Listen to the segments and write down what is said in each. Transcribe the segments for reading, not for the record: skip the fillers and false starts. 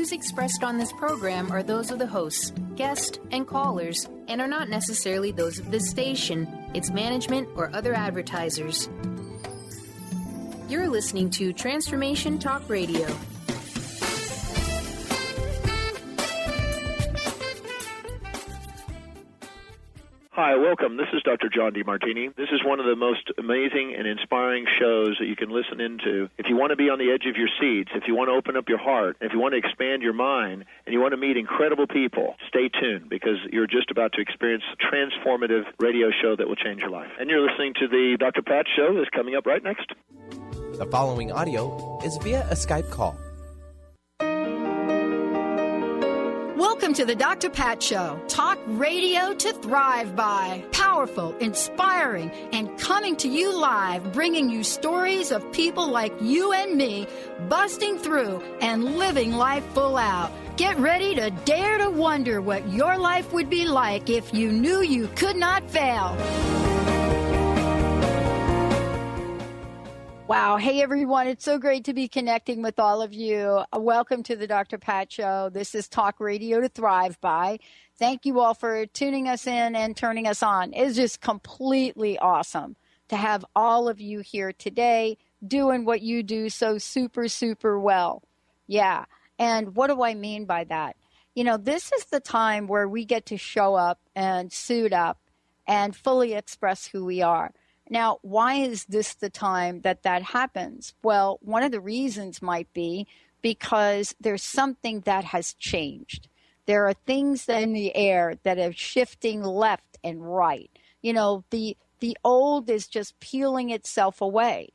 views expressed on this program are those of the hosts, guests, and callers, and are not necessarily those of this station, its management, or other advertisers. You're listening to Transformation Talk Radio. Hi, welcome. This is Dr. John DeMartini. This is one of the most amazing and inspiring shows that you can listen into. If you want to be on the edge of your seats, if you want to open up your heart, if you want to expand your mind, and you want to meet incredible people, stay tuned because you're just about to experience a transformative radio show that will change your life. And you're listening to the Dr. Pat Show that's coming up right next. The following audio is via a Skype call. Welcome to the Dr. Pat Show. Talk radio to thrive by. Powerful, inspiring, and coming to you live, bringing you stories of people like you and me, busting through and living life full out. Get ready to dare to wonder what your life would be like if you knew you could not fail. Wow. Hey, everyone. It's so great to be connecting with all of you. Welcome to the Dr. Pat Show. This is Talk Radio to Thrive By. Thank you all for tuning us in and turning us on. It's just completely awesome to have all of you here today doing what you do so super, super well. Yeah. And what do I mean by that? You know, this is the time where we get to show up and suit up and fully express who we are. Now, why is this the time that happens? Well, one of the reasons might be because there's something that has changed. There are things in the air that are shifting left and right. You know, the old is just peeling itself away.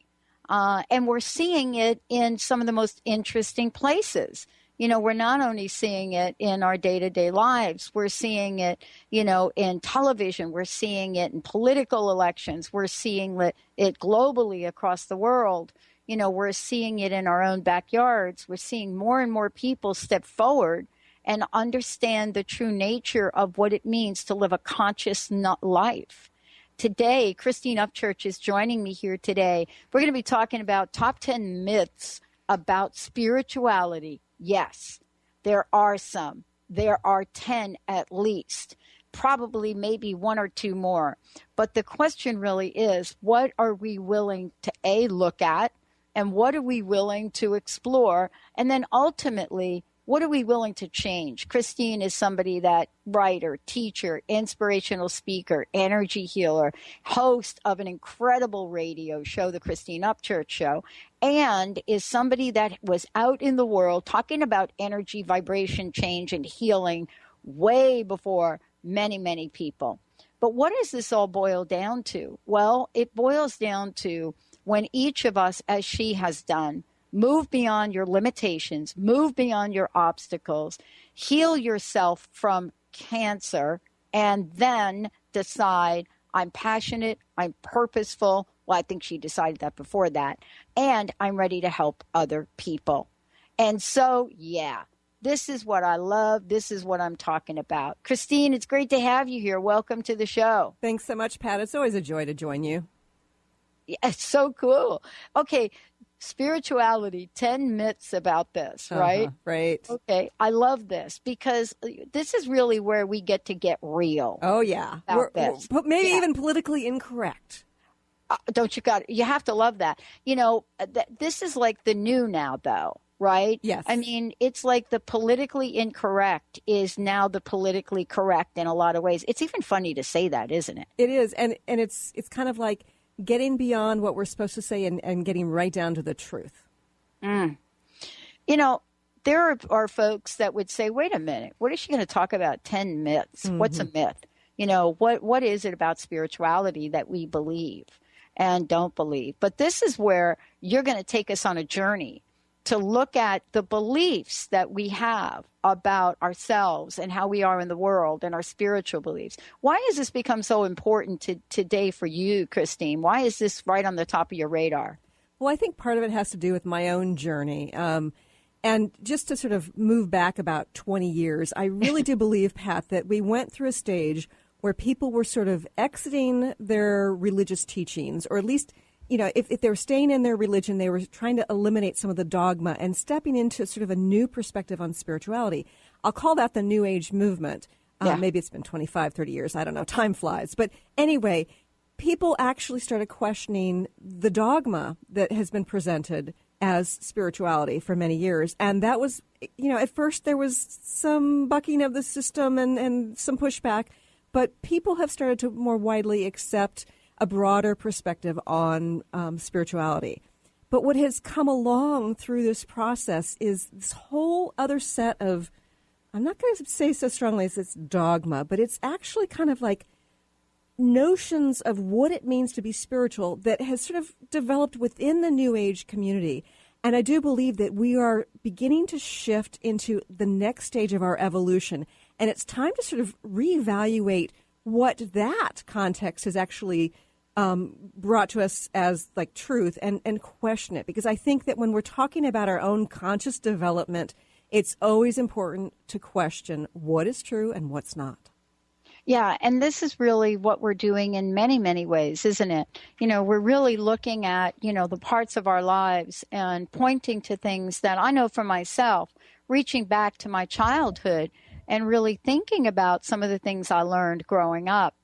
And we're seeing it in some of the most interesting places. You know, we're not only seeing it in our day-to-day lives, we're seeing it, you know, in television, we're seeing it in political elections, we're seeing it globally across the world. You know, we're seeing it in our own backyards. We're seeing more and more people step forward and understand the true nature of what it means to live a conscious life. Today, Christine Upchurch is joining me here today. We're going to be talking about top 10 myths about spirituality. Yes, there are some. There are 10 at least, probably maybe one or two more. But the question really is, what are we willing to, A, look at, and what are we willing to explore? And then ultimately, what are we willing to change? Christine is somebody that writer, teacher, inspirational speaker, energy healer, host of an incredible radio show, the Christine Upchurch Show, and is somebody that was out in the world talking about energy, vibration change, and healing way before many, many people. But what does this all boil down to? Well, it boils down to when each of us, as she has done, move beyond your limitations, move beyond your obstacles, heal yourself from cancer, and then decide, I'm passionate, I'm purposeful. Well, I think she decided that before that. And I'm ready to help other people. And so, yeah, this is what I love. This is what I'm talking about. Christine, it's great to have you here. Welcome to the show. Thanks so much, Pat. It's always a joy to join you. Yeah, it's so cool. Okay. Spirituality, 10 myths about this, right? Right. Okay. I love this because this is really where we get to get real. Oh, yeah. But maybe even politically incorrect. You have to love that. You know, this is like the new now, though, right? Yes. I mean, it's like the politically incorrect is now the politically correct in a lot of ways. It's even funny to say that, isn't it? It is. And it's kind of like getting beyond what we're supposed to say and getting right down to the truth. You know, there are folks that would say, wait a minute, what is she going to talk about 10 myths? Mm-hmm. What's a myth? You know, what is it about spirituality that we believe and don't believe? But this is where you're going to take us on a journey to look at the beliefs that we have about ourselves and how we are in the world and our spiritual beliefs. Why has this become so important today for you, Christine? Why is this right on the top of your radar? Well, I think part of it has to do with my own journey. And just to sort of move back about 20 years, I really do believe, Pat, that we went through a stage where people were sort of exiting their religious teachings, or at least if they were staying in their religion, they were trying to eliminate some of the dogma and stepping into sort of a new perspective on spirituality. I'll call that the New Age movement. Maybe it's been 25, 30 years. I don't know. Time flies. But anyway, people actually started questioning the dogma that has been presented as spirituality for many years. And that was, at first there was some bucking of the system and some pushback, but people have started to more widely accept a broader perspective on spirituality. But what has come along through this process is this whole other set of, I'm not going to say so strongly as it's dogma, but it's actually kind of like notions of what it means to be spiritual that has sort of developed within the New Age community. And I do believe that we are beginning to shift into the next stage of our evolution. And it's time to sort of reevaluate what that context has actually brought to us as like truth and question it. Because I think that when we're talking about our own conscious development, it's always important to question what is true and what's not. Yeah, and this is really what we're doing in many, many ways, isn't it? We're really looking at, the parts of our lives and pointing to things that I know for myself, reaching back to my childhood and really thinking about some of the things I learned growing up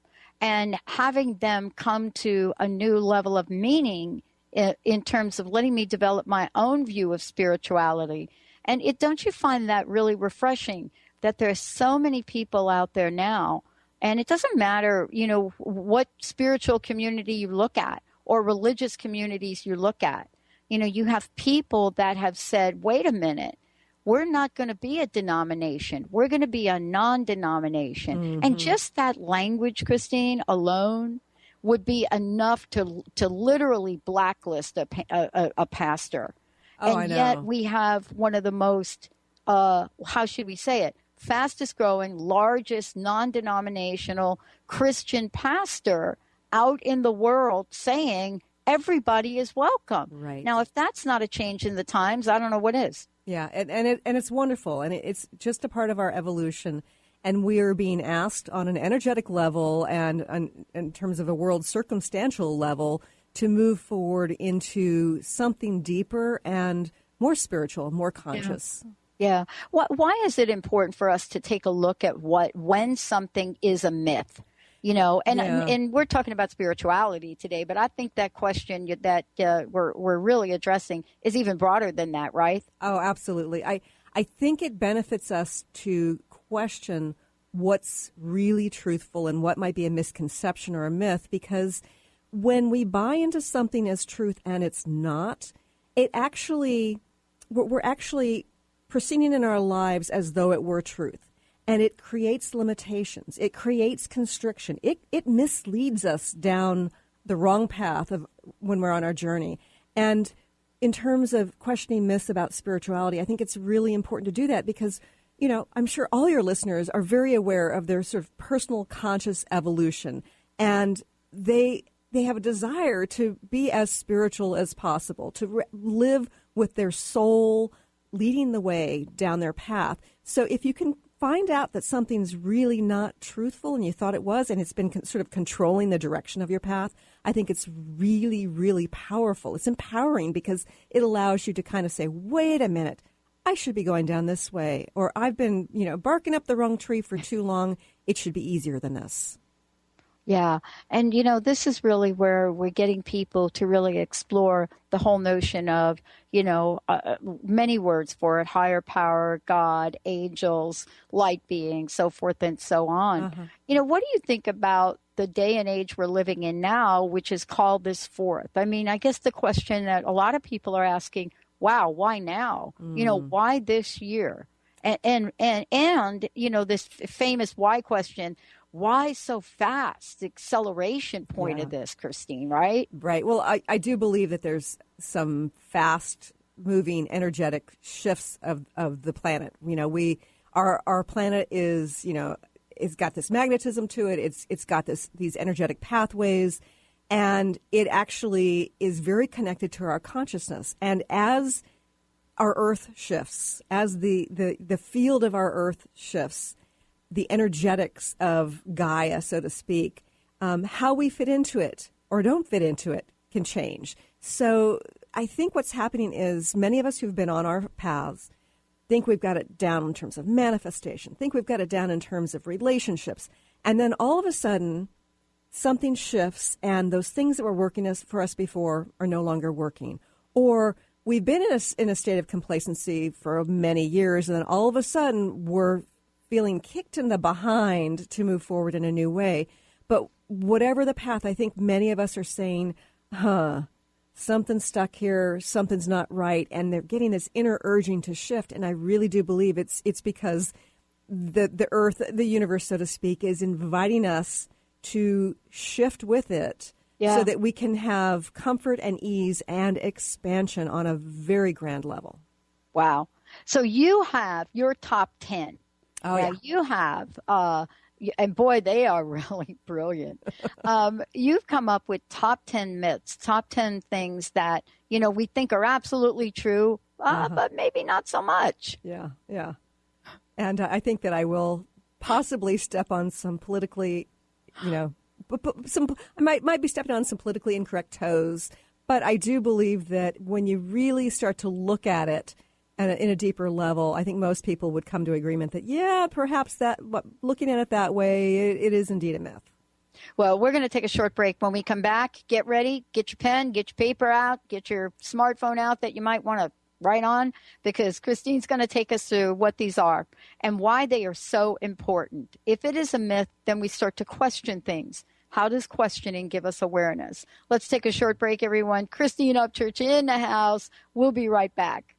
and having them come to a new level of meaning in terms of letting me develop my own view of spirituality. And don't you find that really refreshing that there's so many people out there now? And it doesn't matter, what spiritual community you look at or religious communities you look at. You have people that have said, wait a minute, we're not going to be a denomination. We're going to be a non-denomination. Mm-hmm. And just that language, Christine, alone would be enough to literally blacklist a pastor. Oh, and yet we have one of the most, how should we say it? Fastest growing, largest non-denominational Christian pastor out in the world saying everybody is welcome. Right. Now, if that's not a change in the times, I don't know what is. Yeah, and it's wonderful, and it's just a part of our evolution. And we are being asked on an energetic level and in terms of a world circumstantial level to move forward into something deeper and more spiritual, more conscious. Yeah. Yeah. Why is it important for us to take a look at when something is a myth? And we're talking about spirituality today, but I think that question that we're really addressing is even broader than that, right? Oh, absolutely. I think it benefits us to question what's really truthful and what might be a misconception or a myth, because when we buy into something as truth and it's not, we're actually proceeding in our lives as though it were truth. And it creates limitations. It creates constriction. It misleads us down the wrong path of when we're on our journey. And in terms of questioning myths about spirituality, I think it's really important to do that because, I'm sure all your listeners are very aware of their sort of personal conscious evolution. And they have a desire to be as spiritual as possible, to live with their soul leading the way down their path. So if you can find out that something's really not truthful and you thought it was, and it's been sort of controlling the direction of your path, I think it's really, really powerful. It's empowering because it allows you to kind of say, wait a minute, I should be going down this way, or I've been, barking up the wrong tree for too long. It should be easier than this. Yeah. And, this is really where we're getting people to really explore the whole notion of, many words for it, higher power, God, angels, light beings, so forth and so on. Uh-huh. What do you think about the day and age we're living in now, which is called this fourth? I mean, I guess the question that a lot of people are asking, wow, why now? Why this year? And this famous why question, why so fast? The acceleration point of this, Christine, right? Right. Well, I do believe that there's some fast-moving, energetic shifts of the planet. Our planet is, it's got this magnetism to it. It's got these energetic pathways, and it actually is very connected to our consciousness. And as our Earth shifts, as the field of our Earth shifts, the energetics of Gaia, so to speak, how we fit into it or don't fit into it can change. So I think what's happening is many of us who've been on our paths think we've got it down in terms of manifestation, think we've got it down in terms of relationships. And then all of a sudden, something shifts and those things that were working for us before are no longer working. Or we've been in a state of complacency for many years, and then all of a sudden we're feeling kicked in the behind to move forward in a new way. But whatever the path, I think many of us are saying, something's stuck here, something's not right, and they're getting this inner urging to shift. And I really do believe it's because the earth, the universe, so to speak, is inviting us to shift with it so that we can have comfort and ease and expansion on a very grand level. Wow. So you have your top 10. Oh, yeah. You have, and boy, they are really brilliant. You've come up with top 10 myths, top 10 things that, we think are absolutely true, but maybe not so much. Yeah. And I think that I will possibly step on some politically, I might be stepping on some politically incorrect toes, but I do believe that when you really start to look at it in a deeper level, I think most people would come to agreement that, perhaps looking at it that way, it is indeed a myth. Well, we're going to take a short break. When we come back, get ready, get your pen, get your paper out, get your smartphone out that you might want to write on, because Christine's going to take us through what these are and why they are so important. If it is a myth, then we start to question things. How does questioning give us awareness? Let's take a short break, everyone. Christine Upchurch in the house. We'll be right back.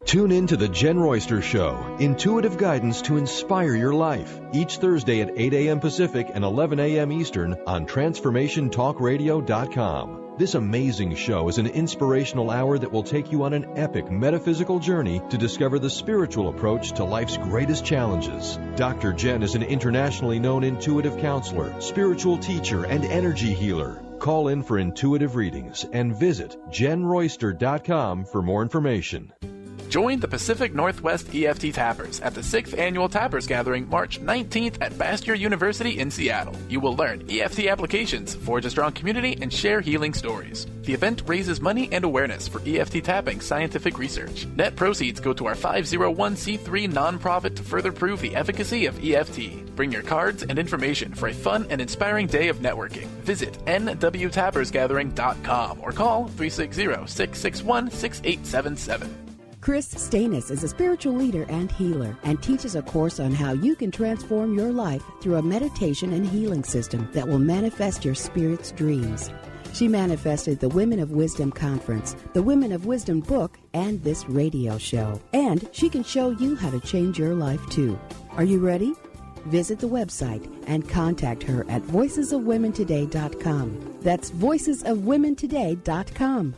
Tune in to The Jen Royster Show, intuitive guidance to inspire your life, each Thursday at 8 a.m. Pacific and 11 a.m. Eastern on TransformationTalkRadio.com. This amazing show is an inspirational hour that will take you on an epic metaphysical journey to discover the spiritual approach to life's greatest challenges. Dr. Jen is an internationally known intuitive counselor, spiritual teacher, and energy healer. Call in for intuitive readings and visit JenRoyster.com for more information. Join the Pacific Northwest EFT Tappers at the 6th Annual Tappers Gathering March 19th at Bastyr University in Seattle. You will learn EFT applications, forge a strong community, and share healing stories. The event raises money and awareness for EFT tapping scientific research. Net proceeds go to our 501c3 nonprofit to further prove the efficacy of EFT. Bring your cards and information for a fun and inspiring day of networking. Visit nwtappersgathering.com or call 360-661-6877. Chris Stanis is a spiritual leader and healer and teaches a course on how you can transform your life through a meditation and healing system that will manifest your spirit's dreams. She manifested the Women of Wisdom Conference, the Women of Wisdom book, and this radio show. And she can show you how to change your life too. Are you ready? Visit the website and contact her at voicesofwomentoday.com. That's voicesofwomentoday.com.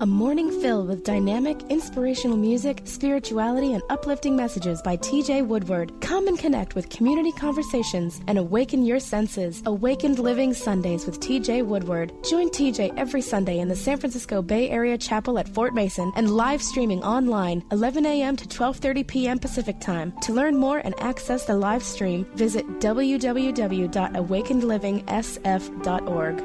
A morning filled with dynamic, inspirational music, spirituality, and uplifting messages by TJ Woodward. Come and connect with community conversations and awaken your senses. Awakened Living Sundays with TJ Woodward. Join TJ every Sunday in the San Francisco Bay Area Chapel at Fort Mason and live streaming online 11 a.m. to 12:30 p.m. Pacific Time. To learn more and access the live stream, visit www.awakenedlivingsf.org.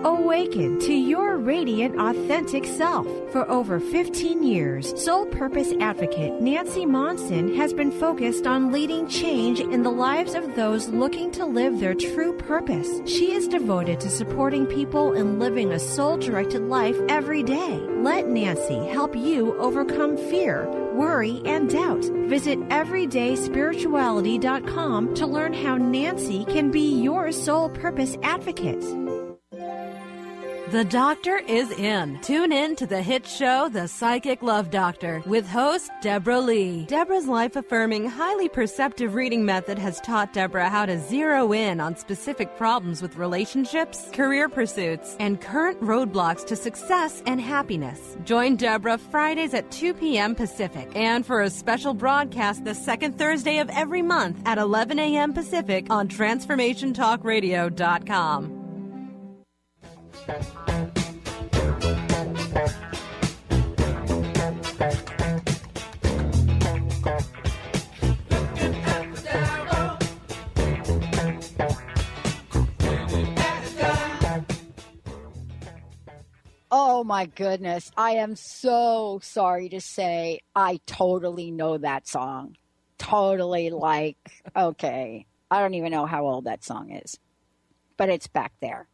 Awaken to your radiant, authentic self. For over 15 years, soul purpose advocate Nancy Monson has been focused on leading change in the lives of those looking to live their true purpose. She is devoted to supporting people in living a soul-directed life every day. Let Nancy help you overcome fear, worry, and doubt. Visit everydayspirituality.com to learn how Nancy can be your soul purpose advocate. The doctor is in. Tune in to the hit show, The Psychic Love Doctor, with host Deborah Lee. Deborah's life-affirming, highly perceptive reading method has taught Deborah how to zero in on specific problems with relationships, career pursuits, and current roadblocks to success and happiness. Join Deborah Fridays at 2 p.m. Pacific, and for a special broadcast the second Thursday of every month at 11 a.m. Pacific on TransformationTalkRadio.com. Oh my goodness. I am so sorry to say I totally know that song. Totally, like, okay. I don't even know how old that song is, but it's back there.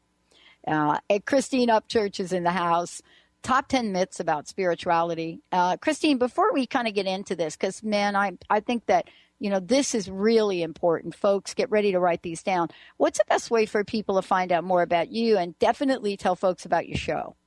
Christine Upchurch is in the house. Top 10 myths about spirituality. Christine, before we kind of get into this, because, man, I think that, this is really important. Folks, get ready to write these down. What's the best way for people to find out more about you, and definitely tell folks about your show?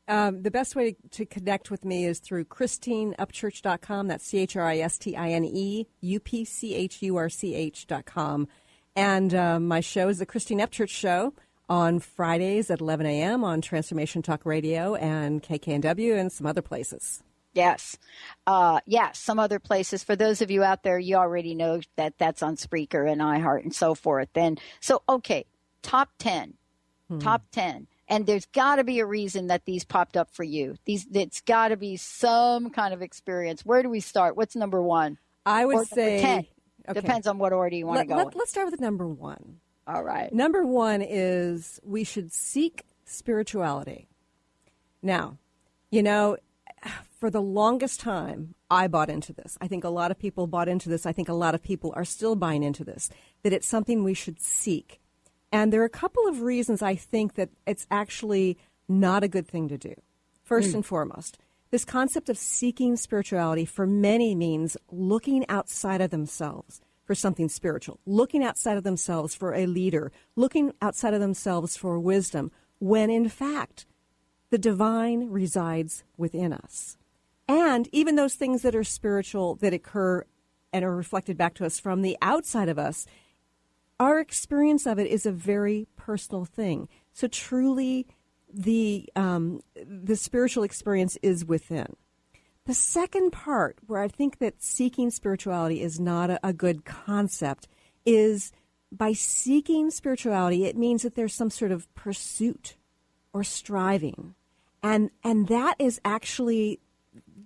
The best way to connect with me is through ChristineUpchurch.com. That's ChristineUpchurch.com. And my show is the Christine Upchurch Show on Fridays at 11 a.m. on Transformation Talk Radio and KKNW and some other places. Yes. Some other places. For those of you out there, you already know that that's on Spreaker and iHeart and so forth. Okay, top 10. Top 10. And there's got to be a reason that these popped up for you. It's got to be some kind of experience. Where do we start? What's number one? I would say 10. Okay. Depends on what order you want to go. Let's start with number one. All right. Number one is we should seek spirituality. Now, for the longest time, I bought into this. I think a lot of people bought into this. I think a lot of people are still buying into this, that it's something we should seek. And there are a couple of reasons I think that it's actually not a good thing to do. First and foremost, this concept of seeking spirituality for many means looking outside of themselves for something spiritual, looking outside of themselves for a leader, looking outside of themselves for wisdom, when in fact the divine resides within us. And even those things that are spiritual that occur and are reflected back to us from the outside of us, our experience of it is a very personal thing. So truly, the spiritual experience is within. The second part, where I think that seeking spirituality is not a good concept, is by seeking spirituality, it means that there's some sort of pursuit or striving. And that is actually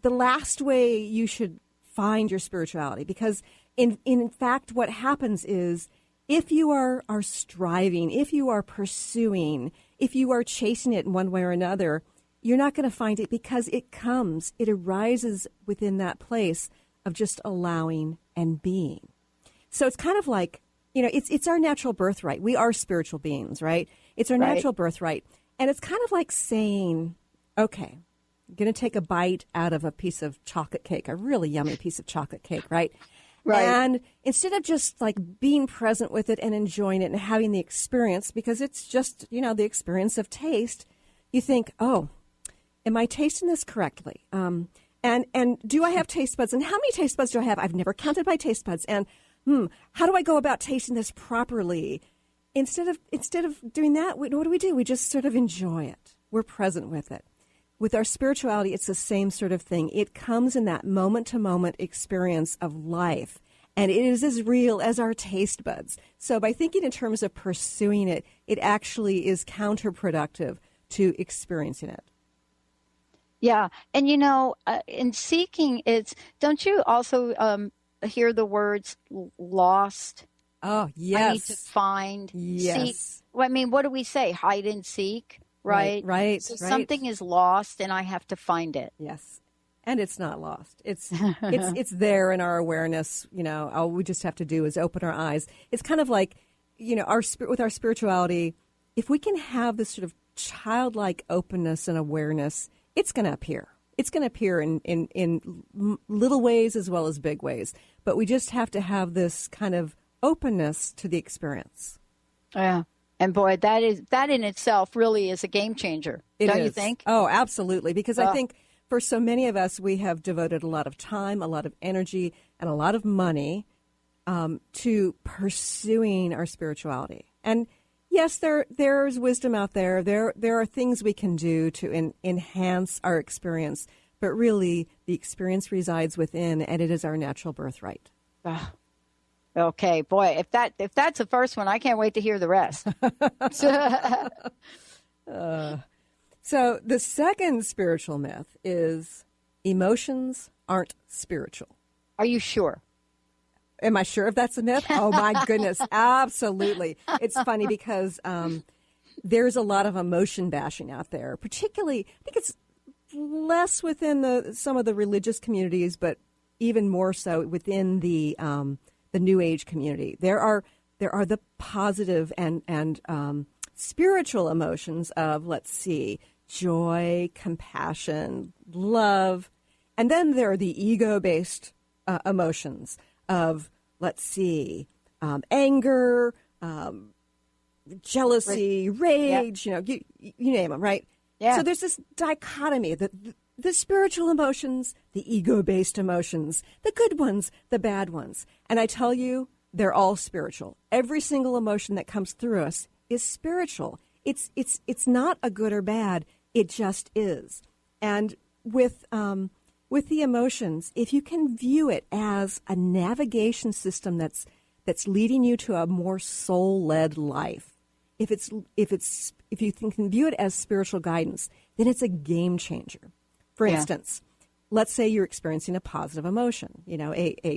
the last way you should find your spirituality. Because in fact, what happens is, if you are striving, if you are pursuing, if you are chasing it in one way or another, you're not going to find it, because it arises within that place of just allowing and being. So it's kind of like, it's our natural birthright. We are spiritual beings, right? It's our natural birthright. And it's kind of like saying, okay, I'm going to take a bite out of a piece of chocolate cake, a really yummy piece of chocolate cake, right? Right. And instead of just like being present with it and enjoying it and having the experience, because it's just, the experience of taste, you think, oh, am I tasting this correctly? And do I have taste buds? And how many taste buds do I have? I've never counted my taste buds. And how do I go about tasting this properly? Instead of doing that, what do? We just sort of enjoy it. We're present with it. With our spirituality, it's the same sort of thing. It comes in that moment-to-moment experience of life, and it is as real as our taste buds. So by thinking in terms of pursuing it, it actually is counterproductive to experiencing it. Yeah, and in seeking, don't you also hear the words lost? Oh, yes. I need to find. Yes. Seek. What do we say? Hide and seek. Right. So something is lost, and I have to find it. Yes, and it's not lost. It's there in our awareness. All we just have to do is open our eyes. It's kind of like, with our spirituality, if we can have this sort of childlike openness and awareness, it's going to appear. It's going to appear in little ways as well as big ways. But we just have to have this kind of openness to the experience. Yeah. And boy, that in itself really is a game changer. Don't you think? Oh, absolutely. Because I think for so many of us, we have devoted a lot of time, a lot of energy, and a lot of money to pursuing our spirituality. And yes, there's wisdom out there. There are things we can do to enhance our experience. But really, the experience resides within, and it is our natural birthright. Okay, boy, if that's the first one, I can't wait to hear the rest. So the second spiritual myth is emotions aren't spiritual. Are you sure? Am I sure if that's a myth? Oh, my goodness. Absolutely. It's funny because there's a lot of emotion bashing out there, particularly, I think it's less within some of the religious communities, but even more so within the New Age community. There are the positive and spiritual emotions of, let's see, joy, compassion, love, and then there are the ego-based emotions of, let's see, anger, jealousy, rage. You name them, right? Yeah. So there's this dichotomy that the spiritual emotions, the ego-based emotions, the good ones, the bad ones. And I tell you, they're all spiritual. Every single emotion that comes through us is spiritual. It's not a good or bad. It just is. And with the emotions, if you can view it as a navigation system that's leading you to a more soul-led life, if you can view it as spiritual guidance, then it's a game changer. For instance, let's say you're experiencing a positive emotion,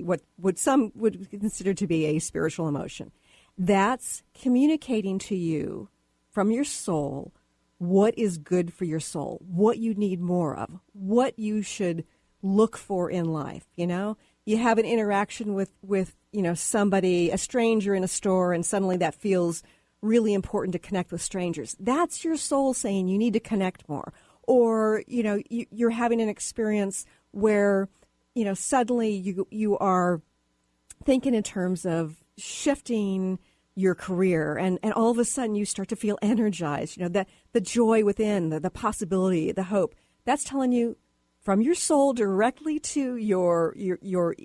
what some would consider to be a spiritual emotion. That's communicating to you from your soul what is good for your soul, what you need more of, what you should look for in life. You have an interaction with somebody, a stranger in a store, and suddenly that feels really important to connect with strangers. That's your soul saying you need to connect more. Or, you're having an experience where, suddenly you are thinking in terms of shifting your career, and all of a sudden you start to feel energized, the joy within, the possibility, the hope. That's telling you from your soul directly to your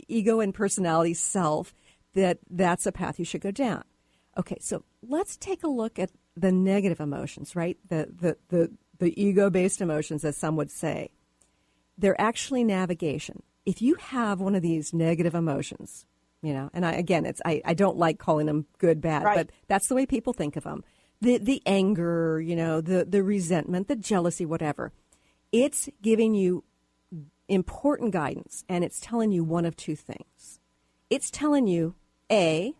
ego and personality self that's a path you should go down. Okay, so let's take a look at the negative emotions, right? The ego-based emotions, as some would say. They're actually navigation. If you have one of these negative emotions, and I don't like calling them good, bad, but that's the way people think of them. The anger, the resentment, the jealousy, whatever. It's giving you important guidance, and it's telling you one of two things. It's telling you, A,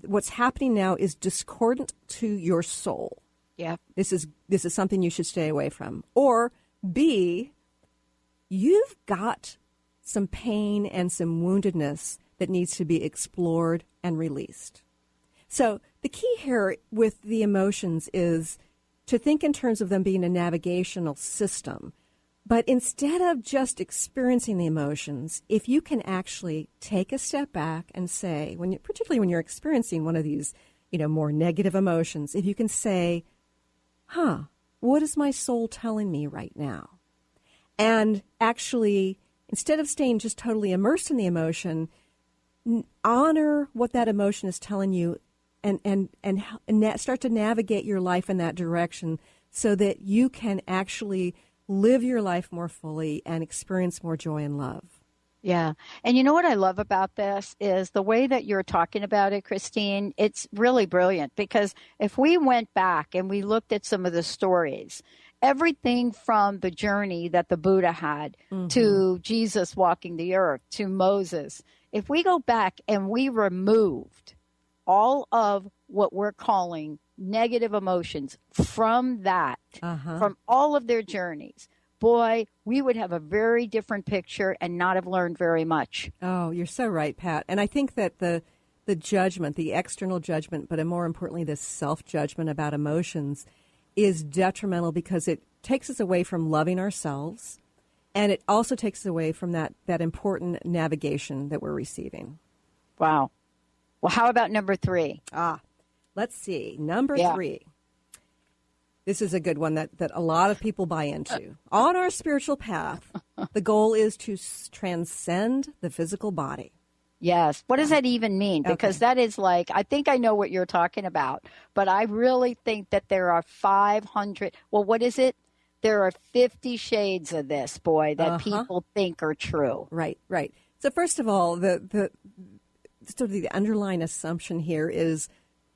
what's happening now is discordant to your soul. Yeah. This is something you should stay away from. Or B, you've got some pain and some woundedness that needs to be explored and released. So the key here with the emotions is to think in terms of them being a navigational system. But instead of just experiencing the emotions, if you can actually take a step back and say, particularly when you're experiencing one of these, more negative emotions, if you can say, what is my soul telling me right now? And actually, instead of staying just totally immersed in the emotion, honor what that emotion is telling you and start to navigate your life in that direction so that you can actually live your life more fully and experience more joy and love. Yeah. And you know what I love about this is the way that you're talking about it, Christine. It's really brilliant because if we went back and we looked at some of the stories, everything from the journey that the Buddha had to Jesus walking the earth to Moses, if we go back and we removed all of what we're calling negative emotions from that, from all of their journeys, boy, we would have a very different picture and not have learned very much. Oh, you're so right, Pat. And I think that the judgment, the external judgment, but more importantly, the self-judgment about emotions is detrimental because it takes us away from loving ourselves, and it also takes us away from that important navigation that we're receiving. Wow. Well, how about number 3? Let's see. Number 3. This is a good one that a lot of people buy into. On our spiritual path, the goal is to transcend the physical body. Yes. What does that even mean? Because that is like, I think I know what you're talking about, but I really think that there are 500. Well, what is it? There are 50 shades of this, boy, that people think are true. Right. So first of all, the sort of the underlying assumption here is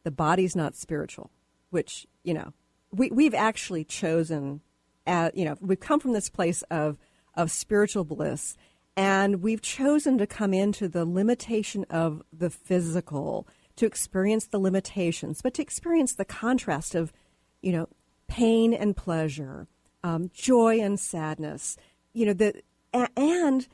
the body's not spiritual, which, we've actually chosen, we've come from this place of spiritual bliss, and we've chosen to come into the limitation of the physical, to experience the limitations, but to experience the contrast of, pain and pleasure, joy and sadness, and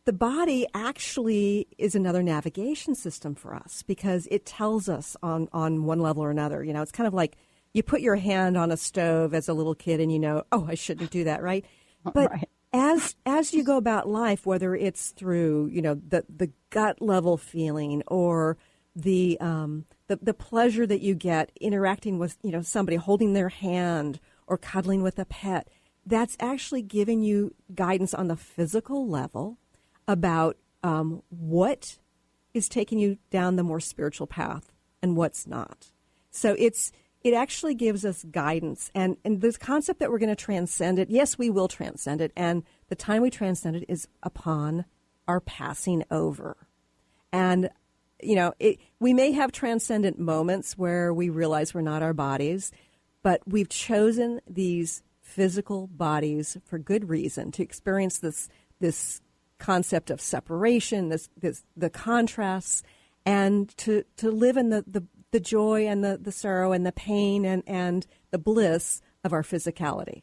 the body actually is another navigation system for us because it tells us on one level or another. It's kind of like you put your hand on a stove as a little kid and I shouldn't do that, right? But as you go about life, whether it's through, the gut level feeling or the pleasure that you get interacting with, somebody, holding their hand or cuddling with a pet, that's actually giving you guidance on the physical level about what is taking you down the more spiritual path and what's not. So it actually gives us guidance. And this concept that we're going to transcend it, yes, we will transcend it. And the time we transcend it is upon our passing over. And, we may have transcendent moments where we realize we're not our bodies, but we've chosen these physical bodies for good reason to experience this concept of separation, the contrasts, and to live in the joy and the sorrow and the pain and the bliss of our physicality.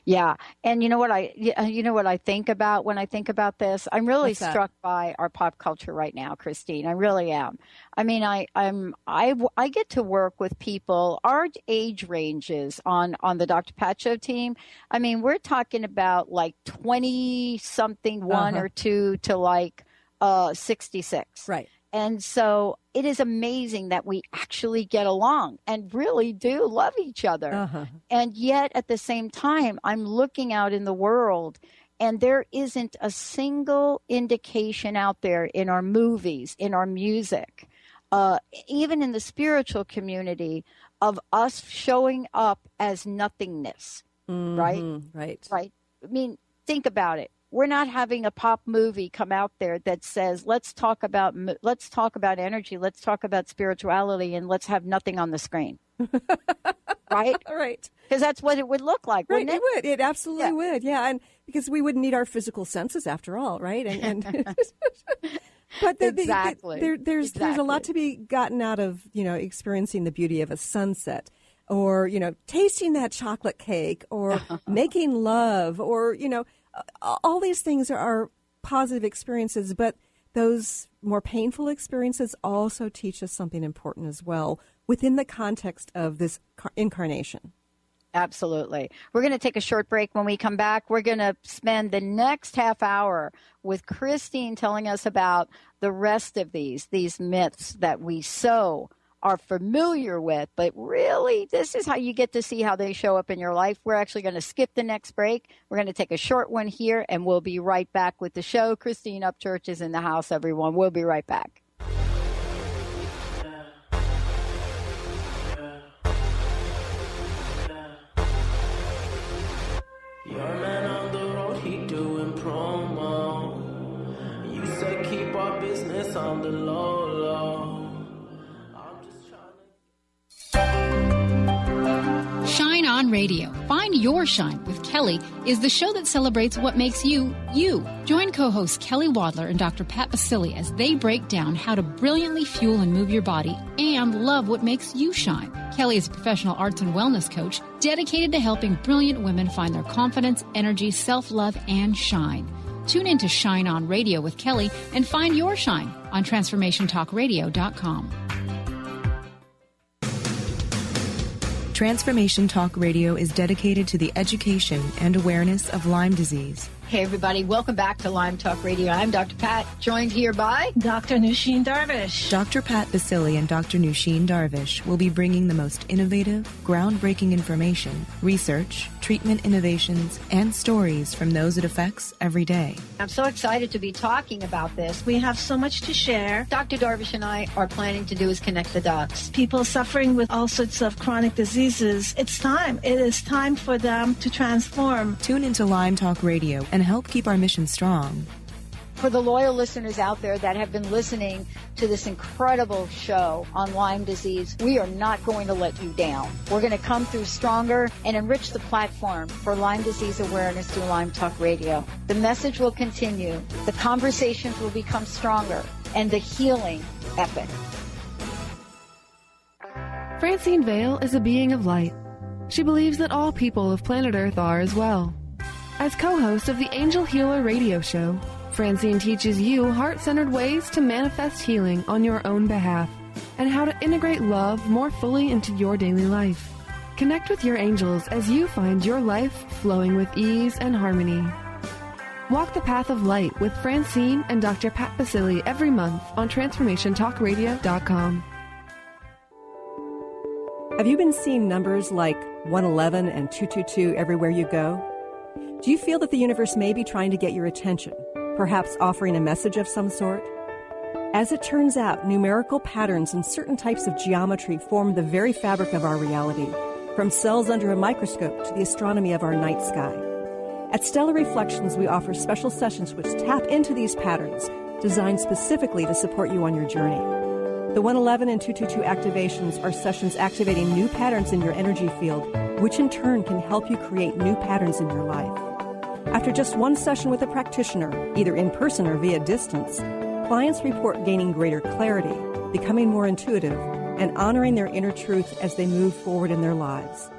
Yeah, and you know what I think about when I think about this? I'm really struck by our pop culture right now, Christine. I really am. I mean, I get to work with people our age ranges on the Dr. Pat Show team. I mean, we're talking about like 20 something, 1 or 2 to like 66. Right. And so it is amazing that we actually get along and really do love each other. And yet at the same time, I'm looking out in the world and there isn't a single indication out there in our movies, in our music, even in the spiritual community of us showing up as nothingness. Right? Right. I mean, think about it. We're not having a pop movie come out there that says, let's talk about energy, let's talk about spirituality, and let's have nothing on the screen. Right? Right. Because that's what it would look like, right, wouldn't it? It would. It absolutely would. Yeah. And because we wouldn't need our physical senses after all, right? And but there's a lot to be gotten out of, experiencing the beauty of a sunset, or, tasting that chocolate cake, or making love, or, all these things are positive experiences, but those more painful experiences also teach us something important as well within the context of this incarnation. Absolutely. We're going to take a short break. When we come back, we're going to spend the next half hour with Christine telling us about the rest of these myths that we so are familiar with, but really this is how you get to see how they show up in your life. We're actually going to skip the next break. We're going to take a short one here, and we'll be right back with the show. Christine Upchurch is in the house, everyone. We'll be right back. Your man on the road, he doing promo. You said keep our business on the low. Shine On Radio. Find Your Shine with Kelly is the show that celebrates what makes you, you. Join co-hosts Kelly Wadler and Dr. Pat Basili as they break down how to brilliantly fuel and move your body and love what makes you shine. Kelly is a professional arts and wellness coach dedicated to helping brilliant women find their confidence, energy, self-love, and shine. Tune in to Shine On Radio with Kelly and find your shine on TransformationTalkRadio.com. Transformation Talk Radio is dedicated to the education and awareness of Lyme disease. Hey, everybody. Welcome back to Lyme Talk Radio. I'm Dr. Pat, joined here by Dr. Nusheen Darvish. Dr. Pat Basili and Dr. Nusheen Darvish will be bringing the most innovative, groundbreaking information, research, treatment innovations, and stories from those it affects every day. I'm so excited to be talking about this. We have so much to share. Dr. Darvish and I are planning to do is connect the dots. People suffering with all sorts of chronic diseases, it's time. It is time for them to transform. Tune into Lyme Talk Radio and help keep our mission strong. For the loyal listeners out there that have been listening to this incredible show on Lyme disease, we are not going to let you down. We're going to come through stronger and enrich the platform for Lyme disease awareness through Lyme Talk Radio. The message will continue, the conversations will become stronger, and the healing epic. Francine Vale is a being of light. She believes that all people of planet Earth are as well. As co-host of the Angel Healer radio show, Francine teaches you heart-centered ways to manifest healing on your own behalf and how to integrate love more fully into your daily life. Connect with your angels as you find your life flowing with ease and harmony. Walk the path of light with Francine and Dr. Pat Basili every month on TransformationTalkRadio.com. Have you been seeing numbers like 111 and 222 everywhere you go? Do you feel that the universe may be trying to get your attention, perhaps offering a message of some sort? As it turns out, numerical patterns and certain types of geometry form the very fabric of our reality, from cells under a microscope to the astronomy of our night sky. At Stellar Reflections, we offer special sessions which tap into these patterns, designed specifically to support you on your journey. The 111 and 222 activations are sessions activating new patterns in your energy field, which in turn can help you create new patterns in your life. After just one session with a practitioner, either in person or via distance, clients report gaining greater clarity, becoming more intuitive, and honoring their inner truth as they move forward in their lives.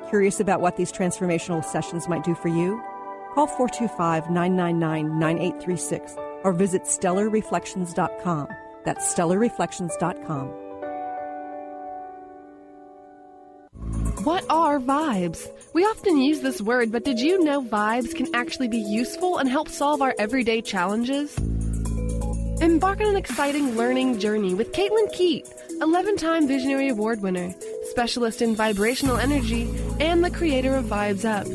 Curious about what these transformational sessions might do for you? Call 425-999-9836 or visit stellarreflections.com. That's stellarreflections.com. What are vibes? We often use this word, but did you know vibes can actually be useful and help solve our everyday challenges? Embark on an exciting learning journey with Caitlin Keat, 11-time Visionary Award winner, specialist in vibrational energy, and the creator of Vibes Up.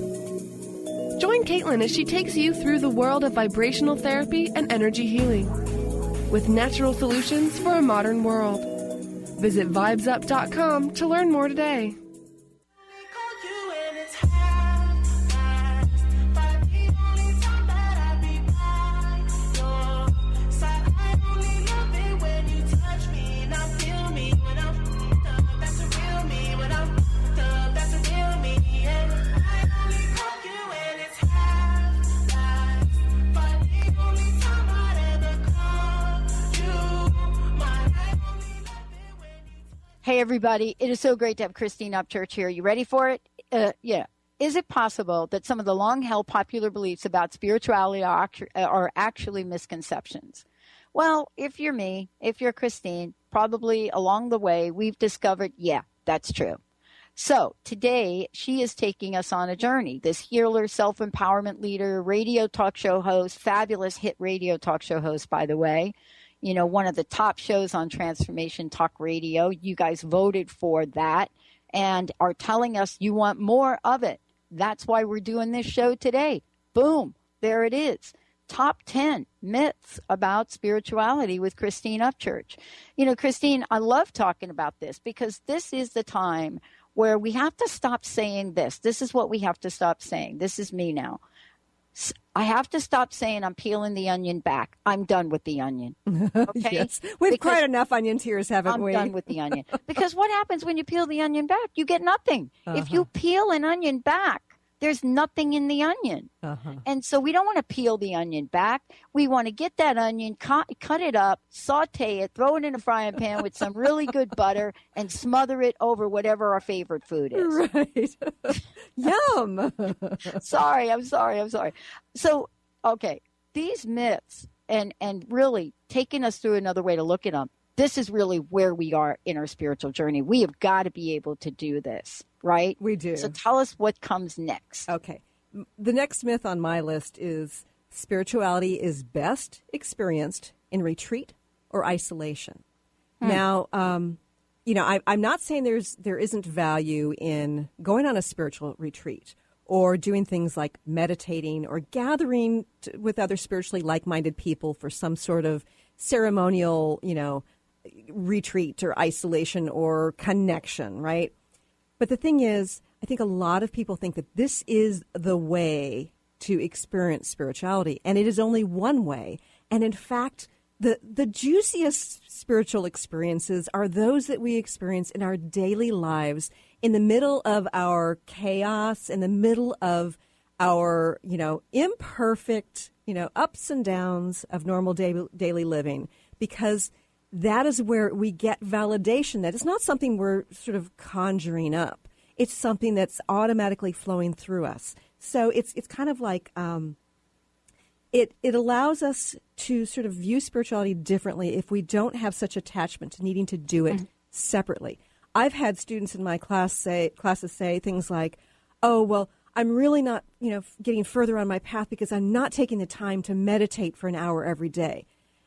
Join Caitlin as she takes you through the world of vibrational therapy and energy healing, with natural solutions for a modern world. Visit vibesup.com to learn more today. Hey, everybody. It is so great to have Christine Upchurch here. You ready for it? Yeah. Is it possible that some of the long-held popular beliefs about spirituality are actually misconceptions? Well, if you're me, if you're Christine, probably along the way, we've discovered, yeah, that's true. So today, she is taking us on a journey. This healer, self-empowerment leader, radio talk show host, fabulous hit radio talk show host, by the way. You know, one of the top shows on Transformation Talk Radio. You guys voted for that and are telling us you want more of it. That's why we're doing this show today. Boom. There it is. Top 10 myths about spirituality with Christine Upchurch. You know, Christine, I love talking about this because this is the time where we have to stop saying this. This is what we have to stop saying. This is me now. I have to stop saying I'm peeling the onion back. I'm done with the onion. Okay? Yes. We've cried enough onion tears, haven't we? I'm done with the onion. Because what happens when you peel the onion back? You get nothing. If you peel an onion back, there's nothing in the onion. And so we don't want to peel the onion back. We want to get that onion, cut it up, saute it, throw it in a frying pan with some really good butter, and smother it over whatever our favorite food is. Right. Yum. I'm sorry. So, okay, these myths and really taking us through another way to look at them, this is really where we are in our spiritual journey. We have got to be able to do this, right? We do. So tell us what comes next. Okay. The next myth on my list is spirituality is best experienced in retreat or isolation. Now, I'm not saying there isn't value in going on a spiritual retreat or doing things like meditating or gathering with other spiritually like-minded people for some sort of ceremonial, retreat or isolation or connection, right? But the thing is, I think a lot of people think that this is the way to experience spirituality, and it is only one way. And in fact, the juiciest spiritual experiences are those that we experience in our daily lives, in the middle of our chaos, in the middle of our, imperfect, ups and downs of normal daily living, because that is where we get validation that it's not something we're sort of conjuring up. It's something that's automatically flowing through us. So it's kind of like it allows us to sort of view spirituality differently if we don't have such attachment to needing to do it separately. I've had students in my classes say things like, "Oh, well, I'm really not, getting further on my path because I'm not taking the time to meditate for an hour every day."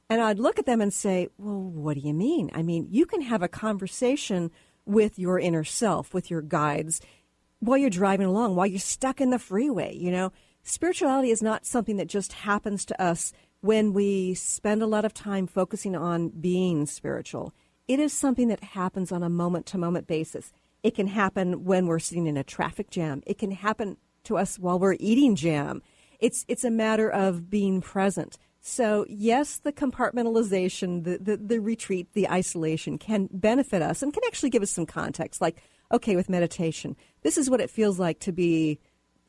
And I'd look at them and say, "Well, what do you mean? I mean, you can have a conversation with your inner self, with your guides, while you're driving along, while you're stuck in the freeway, Spirituality is not something that just happens to us when we spend a lot of time focusing on being spiritual. It is something that happens on a moment-to-moment basis. It can happen when we're sitting in a traffic jam. It can happen to us while we're eating jam. It's a matter of being present. So, yes, the compartmentalization, the retreat, the isolation can benefit us and can actually give us some context. Like, okay, with meditation, this is what it feels like to be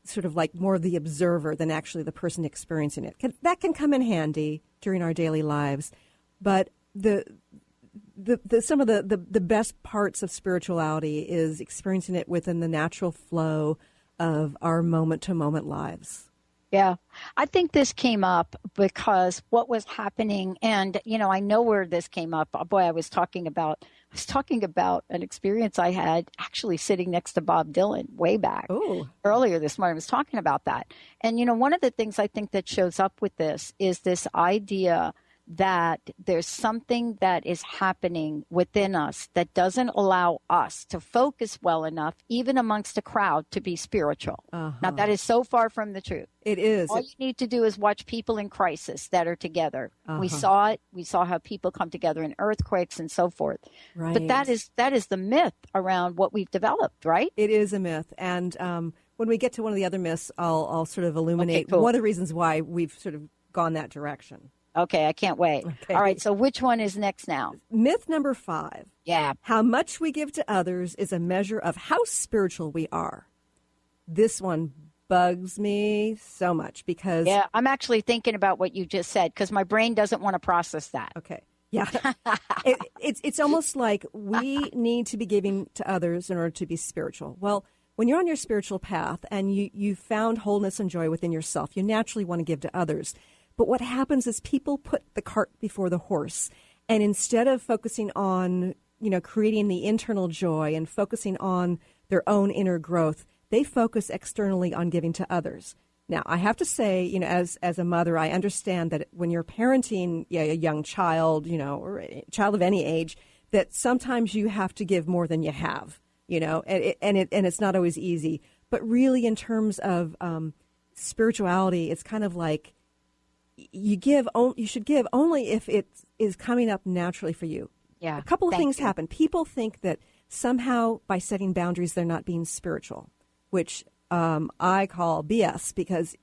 sort of like more the observer than actually the person experiencing it. That can come in handy during our daily lives. But some of the best parts of spirituality is experiencing it within the natural flow of our moment-to-moment lives. Yeah, I think this came up because what was happening, and I know where this came up. Boy, I was talking about an experience I had actually sitting next to Bob Dylan way back earlier this morning. I was talking about that, and one of the things I think that shows up with this is this idea that there's something that is happening within us that doesn't allow us to focus well enough, even amongst a crowd, to be spiritual. Now, that is so far from the truth. It is. All you need to do is watch people in crisis that are together. We saw it. We saw how people come together in earthquakes and so forth. Right. But that is the myth around what we've developed, right? It is a myth. And when we get to one of the other myths, I'll sort of illuminate one of the reasons why we've sort of gone that direction. Okay, I can't wait. Okay. All right, so which one is next now? Myth number 5. Yeah. How much we give to others is a measure of how spiritual we are. This one bugs me so much because... Yeah, I'm actually thinking about what you just said because my brain doesn't want to process that. Okay. Yeah. It's almost like we need to be giving to others in order to be spiritual. Well, when you're on your spiritual path and you've found wholeness and joy within yourself, you naturally want to give to others. But what happens is people put the cart before the horse. And instead of focusing on, creating the internal joy and focusing on their own inner growth, they focus externally on giving to others. Now, I have to say, as a mother, I understand that when you're parenting a young child, or a child of any age, that sometimes you have to give more than you have, and it's not always easy. But really, in terms of spirituality, it's kind of like, you should give only if it is coming up naturally for you. Yeah. A couple of things happen. People think that somehow by setting boundaries, they're not being spiritual, which I call BS, because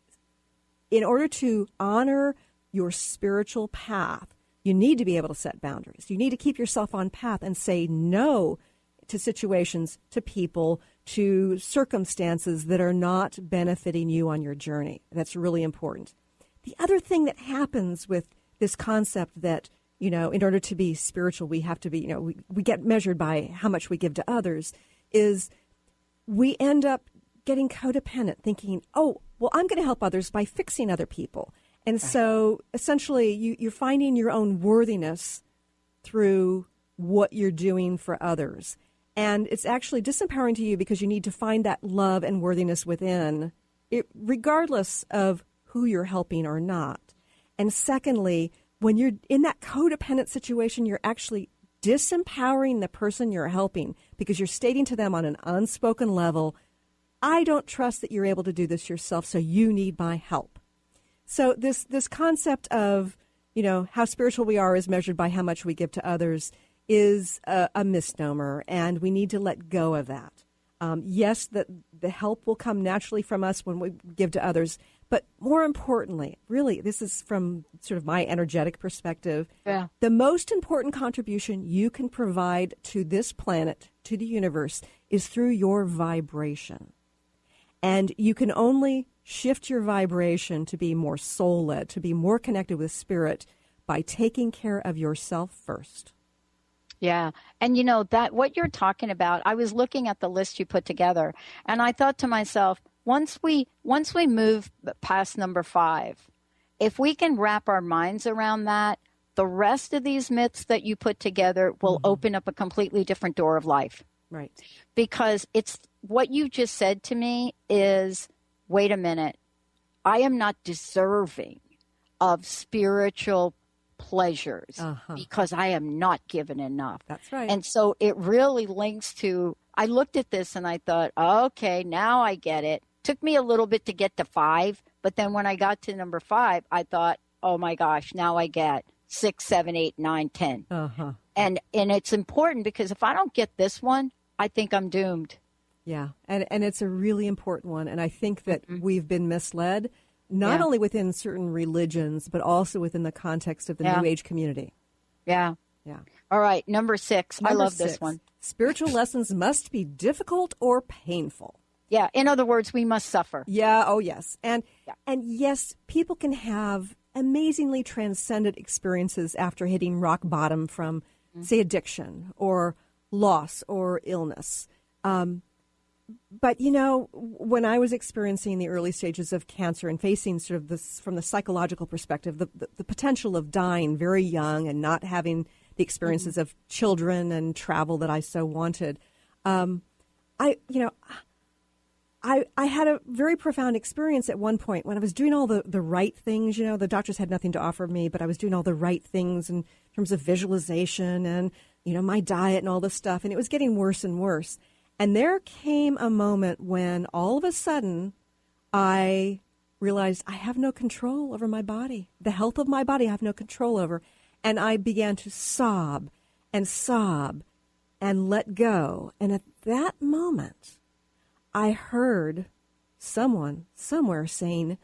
in order to honor your spiritual path, you need to be able to set boundaries. You need to keep yourself on path and say no to situations, to people, to circumstances that are not benefiting you on your journey. That's really important. The other thing that happens with this concept that, in order to be spiritual, we have to be, we get measured by how much we give to others, is we end up getting codependent, thinking, oh, well, I'm going to help others by fixing other people. And so essentially you're finding your own worthiness through what you're doing for others. And it's actually disempowering to you because you need to find that love and worthiness within, regardless of who you're helping or not. And secondly, when you're in that codependent situation, you're actually disempowering the person you're helping because you're stating to them on an unspoken level, I don't trust that you're able to do this yourself, so you need my help. So this concept of, how spiritual we are is measured by how much we give to others is a misnomer, and we need to let go of that. Yes, the help will come naturally from us when we give to others, but more importantly, really, this is from sort of my energetic perspective, the most important contribution you can provide to this planet, to the universe, is through your vibration. And you can only shift your vibration to be more soul-led, to be more connected with spirit by taking care of yourself first. Yeah. And that what you're talking about, I was looking at the list you put together, and I thought to myself, once we move past number 5, if we can wrap our minds around that, the rest of these myths that you put together will open up a completely different door of life. Right. Because it's what you just said to me is, wait a minute, I am not deserving of spiritual pleasures because I am not given enough. That's right. And so it really links to, I looked at this and I thought, okay, now I get it. Took me a little bit to get to 5, but then when I got to number 5, I thought, oh my gosh, now I get 6, 7, 8, 9, 10. And it's important because if I don't get this one, I think I'm doomed. Yeah, and it's a really important one. And I think that we've been misled, not only within certain religions, but also within the context of the New Age community. Yeah. All right, number 6. I love this one. Spiritual lessons must be difficult or painful. Yeah, in other words, we must suffer. Yeah, oh yes. And yes, people can have amazingly transcendent experiences after hitting rock bottom from, say, addiction or loss or illness. But, when I was experiencing the early stages of cancer and facing sort of this from the psychological perspective, the potential of dying very young and not having the experiences of children and travel that I so wanted, I had a very profound experience at one point when I was doing all the right things. The doctors had nothing to offer me, but I was doing all the right things in terms of visualization and, my diet and all this stuff. And it was getting worse and worse. And there came a moment when all of a sudden I realized I have no control over my body. The health of my body I have no control over. And I began to sob and let go. And at that moment, I heard someone somewhere saying,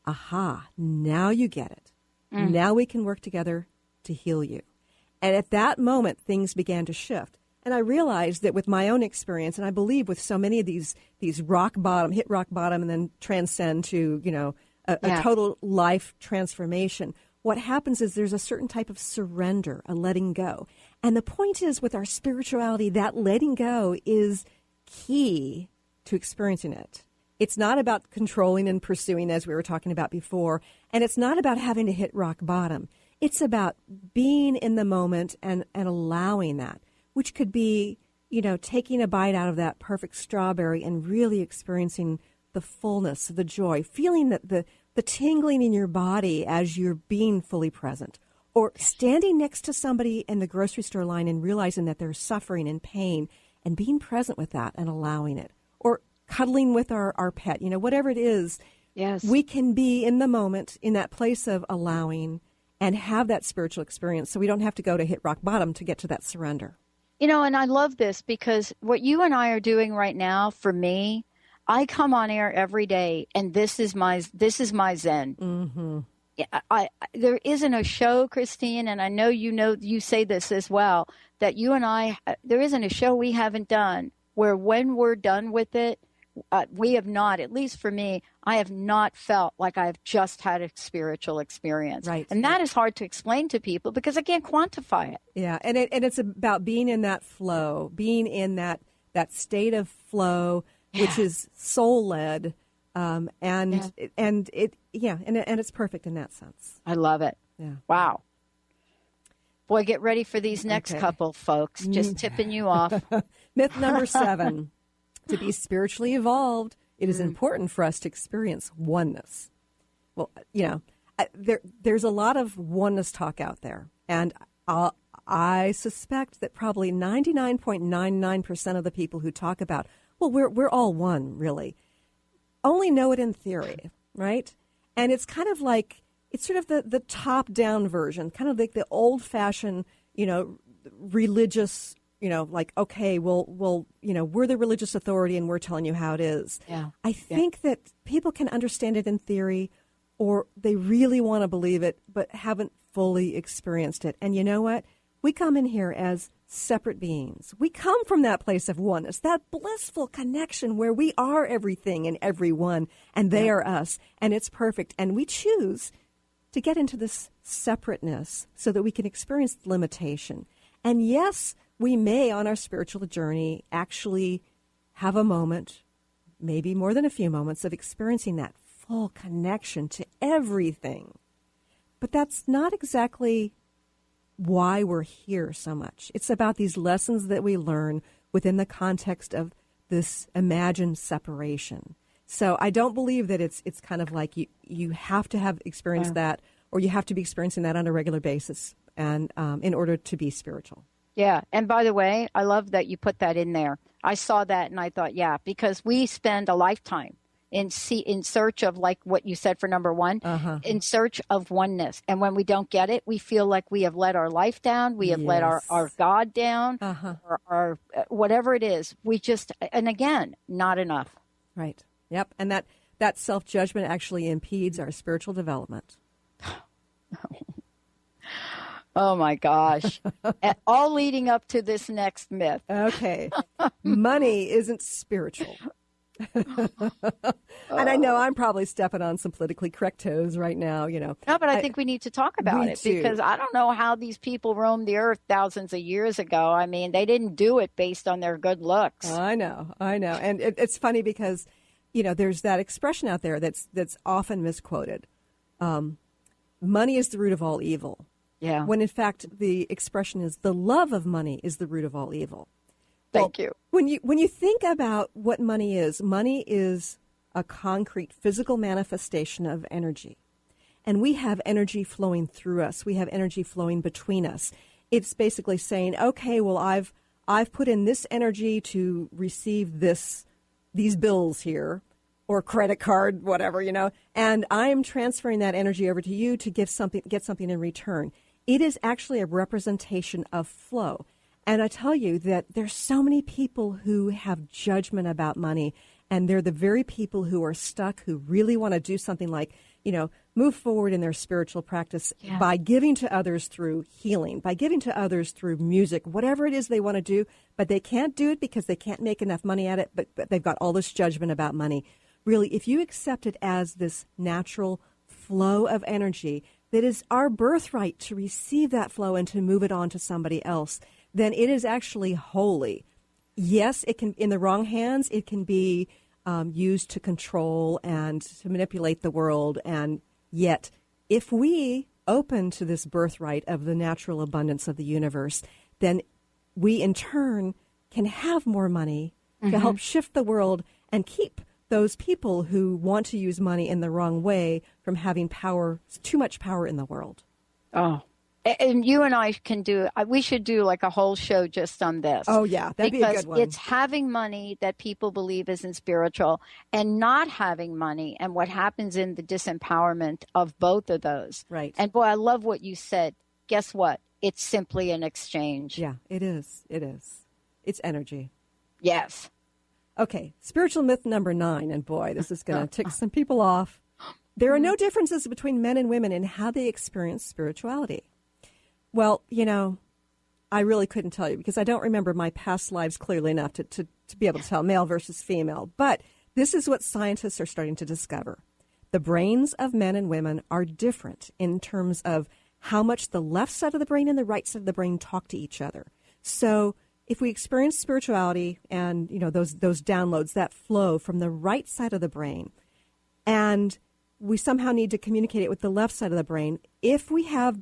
aha, now you get it. Now we can work together to heal you. And at that moment, things began to shift. And I realized that with my own experience, and I believe with so many of these hit rock bottom and then transcend to, a total life transformation, what happens is there's a certain type of surrender, a letting go. And the point is with our spirituality, that letting go is key to experiencing it. It's not about controlling and pursuing, as we were talking about before, and it's not about having to hit rock bottom. It's about being in the moment and allowing that, which could be, taking a bite out of that perfect strawberry and really experiencing the fullness, the joy, feeling that the tingling in your body as you're being fully present, or standing next to somebody in the grocery store line and realizing that they're suffering and pain and being present with that and allowing it, or cuddling with our pet, whatever it is. Yes. We can be in the moment in that place of allowing and have that spiritual experience so we don't have to go to hit rock bottom to get to that surrender. And I love this because what you and I are doing right now, for me, I come on air every day and this is my Zen. Mm-hmm. There isn't a show, Christine, and I know you say this as well, that you and I, there isn't a show we haven't done where when we're done with it, we have not, at least for me, I have not felt like I've just had a spiritual experience. Right. And that is hard to explain to people because I can't quantify it. Yeah, and it's about being in that flow, being in that state of flow, which is soul-led, and it's perfect in that sense. I love it. Yeah. Wow. Boy, get ready for these next couple, folks. Just tipping you off. Myth number 7. To be spiritually evolved, it is important for us to experience oneness. Well, there's a lot of oneness talk out there, and I suspect that probably 99.99% of the people who talk about, well, we're all one, really, only know it in theory, right? And it's kind of like, it's sort of the top-down version, kind of like the old-fashioned, religious, like, okay, well, we're the religious authority and we're telling you how it is. Yeah. I think that people can understand it in theory, or they really want to believe it, but haven't fully experienced it. And you know what? We come in here as separate beings. We come from that place of oneness, that blissful connection where we are everything and everyone, and they are us, and it's perfect. And we choose to get into this separateness so that we can experience limitation. And yes, we may, on our spiritual journey, actually have a moment, maybe more than a few moments, of experiencing that full connection to everything. But that's not exactly why we're here so much. It's about these lessons that we learn within the context of this imagined separation. So I don't believe that it's kind of like you have to have experienced that, or you have to be experiencing that on a regular basis, and in order to be spiritual. Yeah. And by the way, I love that you put that in there. I saw that and I thought, yeah, because we spend a lifetime in search of, like what you said for number one, in search of oneness. And when we don't get it, we feel like we have let our life down. We have let our God down, or our whatever it is. We just, and again, not enough. Right. Yep. And that self-judgment actually impedes our spiritual development. Oh, my gosh. All leading up to this next myth. Okay. Money isn't spiritual. And I know I'm probably stepping on some politically correct toes right now, No, but I think we need to talk about it because I don't know how these people roamed the earth thousands of years ago. I mean, they didn't do it based on their good looks. I know. And it's funny because, there's that expression out there that's often misquoted. Money is the root of all evil. Yeah. When in fact the expression is the love of money is the root of all evil. Thank you. When you think about what money is a concrete physical manifestation of energy. And we have energy flowing through us. We have energy flowing between us. It's basically saying, okay, well, I've put in this energy to receive these bills here, or credit card, whatever, and I'm transferring that energy over to you to get something in return. It is actually a representation of flow. And I tell you that there's so many people who have judgment about money, and they're the very people who are stuck, who really want to do something like, move forward in their spiritual practice by giving to others through healing, by giving to others through music, whatever it is they want to do, but they can't do it because they can't make enough money at it, but they've got all this judgment about money. Really, if you accept it as this natural flow of energy, that is our birthright to receive that flow and to move it on to somebody else, then it is actually holy. Yes, it can, in the wrong hands, it can be used to control and to manipulate the world. And yet, if we open to this birthright of the natural abundance of the universe, then we in turn can have more money to help shift the world and keep those people who want to use money in the wrong way from having too much power in the world. Oh, and you and I we should do like a whole show just on this. Oh, yeah, that'd be a good one. Because it's having money that people believe isn't spiritual and not having money and what happens in the disempowerment of both of those. Right. And boy, I love what you said. Guess what? It's simply an exchange. Yeah, it is. It is. It's energy. Yes. Okay, spiritual myth number 9, and boy, this is going to tick some people off. There are no differences between men and women in how they experience spirituality. Well, I really couldn't tell you because I don't remember my past lives clearly enough to be able to tell male versus female. But this is what scientists are starting to discover. The brains of men and women are different in terms of how much the left side of the brain and the right side of the brain talk to each other. So if we experience spirituality and, those downloads, that flow from the right side of the brain, and we somehow need to communicate it with the left side of the brain, if we have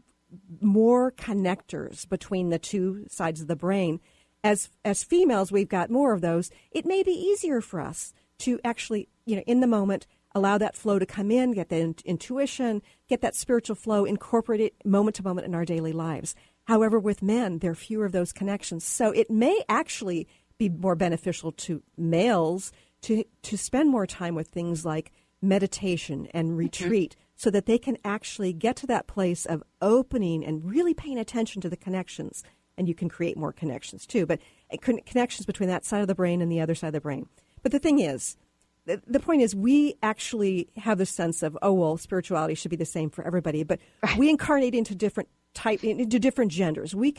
more connectors between the two sides of the brain, as females, we've got more of those, it may be easier for us to actually, in the moment, allow that flow to come in, get the intuition, get that spiritual flow, incorporate it moment to moment in our daily lives. However, with men, there are fewer of those connections. So it may actually be more beneficial to males to spend more time with things like meditation and retreat so that they can actually get to that place of opening and really paying attention to the connections. And you can create more connections too, but connections between that side of the brain and the other side of the brain. But the thing is, the point is we actually have the sense of, oh, well, spirituality should be the same for everybody, but we incarnate into different genders. We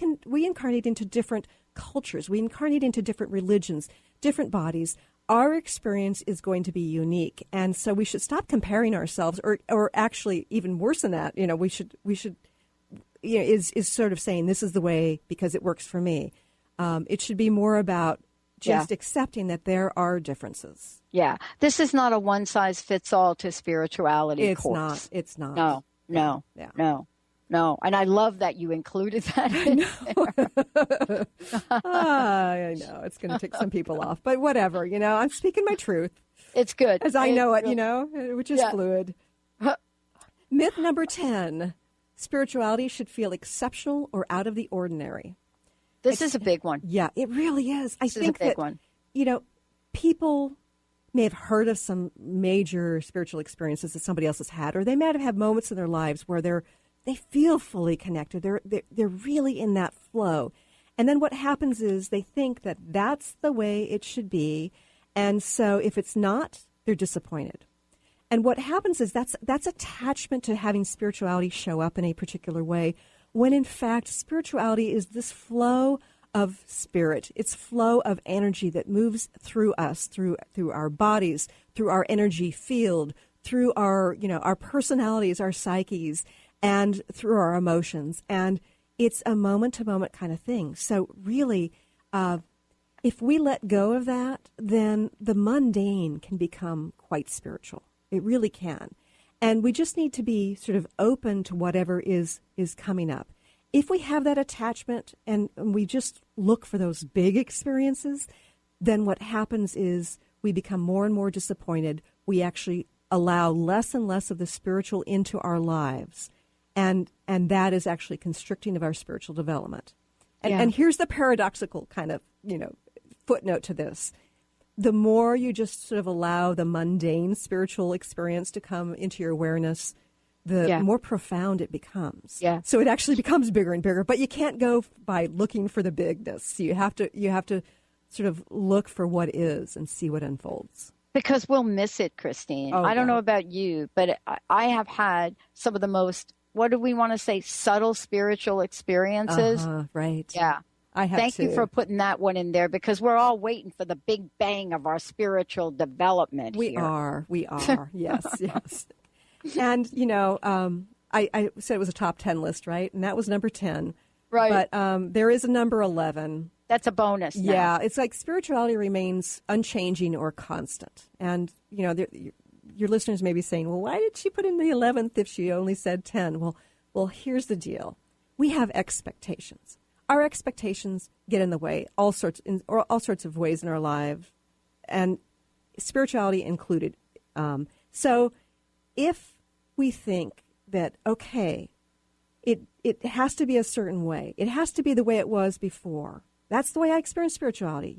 incarnate into different cultures. We incarnate into different religions, different bodies. Our experience is going to be unique. And so we should stop comparing ourselves, or actually even worse than that, we should is sort of saying this is the way because it works for me. It should be more about just accepting that there are differences. Yeah. This is not a one-size-fits-all to spirituality course. It's not. No. And I love that you included that in there. I know. It's going to tick some people off. But whatever, I'm speaking my truth. It's good. As I know it, which is fluid. Myth number 10. Spirituality should feel exceptional or out of the ordinary. This is a big one. Yeah, it really is. I think that, one. People may have heard of some major spiritual experiences that somebody else has had, or they might have had moments in their lives where they feel fully connected. They're really in that flow. And then what happens is they think that that's the way it should be. And so if it's not, they're disappointed. And what happens is that's attachment to having spirituality show up in a particular way, when in fact spirituality is this flow of spirit. It's flow of energy that moves through us, through our bodies, through our energy field, through our personalities, our psyches, and through our emotions. And it's a moment-to-moment kind of thing. So really, if we let go of that, then the mundane can become quite spiritual. It really can. And we just need to be sort of open to whatever is coming up. If we have that attachment and we just look for those big experiences, then what happens is we become more and more disappointed. We actually allow less and less of the spiritual into our lives. And that is actually constricting of our spiritual development. And here's the paradoxical kind of, footnote to this. The more you just sort of allow the mundane spiritual experience to come into your awareness, the more profound it becomes. Yeah. So it actually becomes bigger and bigger, but you can't go by looking for the bigness. You have to sort of look for what is and see what unfolds. Because we'll miss it, Christine. I don't know about you, but I have had some of the most, what do we want to say, subtle spiritual experiences. Right. Yeah. I have Thank you for putting that one in there, because we're all waiting for the big bang of our spiritual development. We are. Yes. And, I said it was a top 10 list, right? And that was number 10. Right. But there is a number 11. That's a bonus now. Yeah. It's like spirituality remains unchanging or constant. And, your listeners may be saying, well, why did she put in the 11th if she only said 10? Well, here's the deal. We have expectations. Our expectations get in the way all sorts of ways in our lives, and spirituality included. So if we think that, okay, it has to be a certain way, it has to be the way it was before. That's the way I experienced spirituality.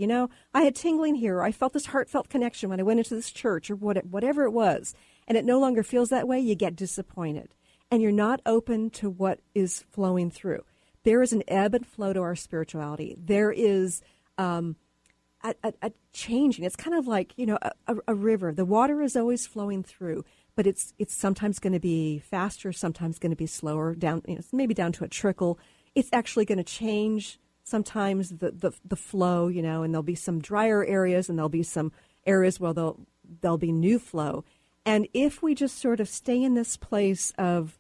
I had tingling here, or I felt this heartfelt connection when I went into this church, or whatever it was, and it no longer feels that way, you get disappointed. And you're not open to what is flowing through. There is an ebb and flow to our spirituality. There is a changing. It's kind of like, a river. The water is always flowing through, but it's sometimes going to be faster, sometimes going to be slower, down, maybe down to a trickle. It's actually going to change sometimes the flow, and there'll be some drier areas and there'll be some areas where there'll be new flow. And if we just sort of stay in this place of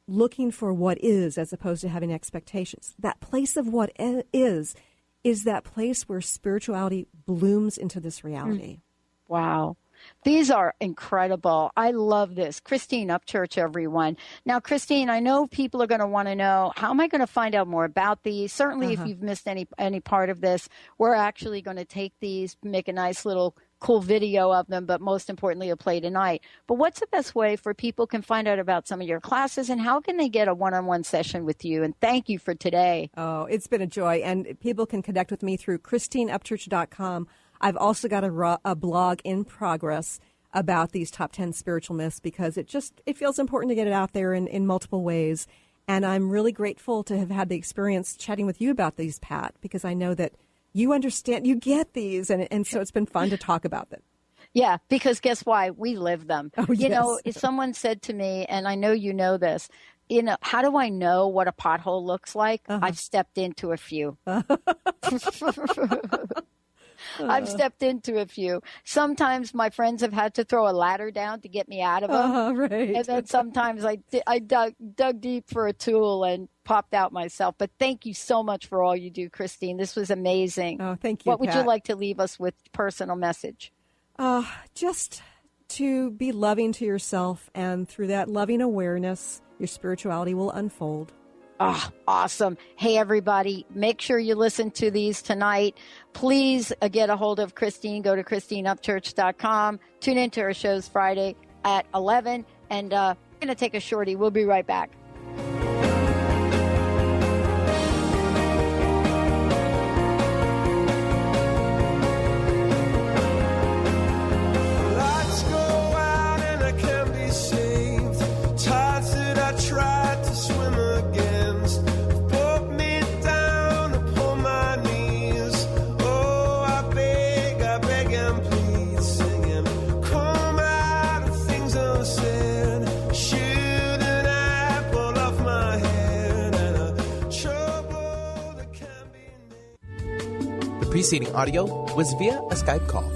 looking for what is as opposed to having expectations, that place of what is that place where spirituality blooms into this reality. Wow. These are incredible. I love this. Christine Upchurch, everyone. Now, Christine, I know people are going to want to know, how am I going to find out more about these? Certainly, if you've missed any part of this, we're actually going to take these, make a nice little cool video of them, but most importantly, a play tonight. But what's the best way for people can find out about some of your classes, and how can they get a one-on-one session with you? And thank you for today. Oh, it's been a joy. And people can connect with me through ChristineUpchurch.com. I've also got a blog in progress about these top 10 spiritual myths, because it feels important to get it out there in multiple ways. And I'm really grateful to have had the experience chatting with you about these, Pat, because I know that you understand, you get these, and so it's been fun to talk about them. Yeah, because guess why? We live them. Oh, yes. You know, if someone said to me, and I know you know this, you know, how do I know what a pothole looks like? I've stepped into a few. I've stepped into a few. Sometimes my friends have had to throw a ladder down to get me out of them. Right. And then sometimes I dug deep for a tool and popped out myself. But thank you so much for all you do, Christine. This was amazing. Oh, thank you, What would Pat. you like to leave us with personal message? Just to be loving to yourself, and through that loving awareness, your spirituality will unfold. Oh, awesome. Hey, everybody, make sure you listen to these tonight. Please get a hold of Christine. Go to ChristineUpchurch.com. Tune into her shows Friday at 11. And we're going to take a shorty. We'll be right back. Lights go out and I can't be saved. Tides that I tried to swim against pulled me down upon my knees. Oh, I beg and plead, singing, come out of things unsaid. Shoot an apple off my head and a trouble that can be named. The preceding audio was via a Skype call.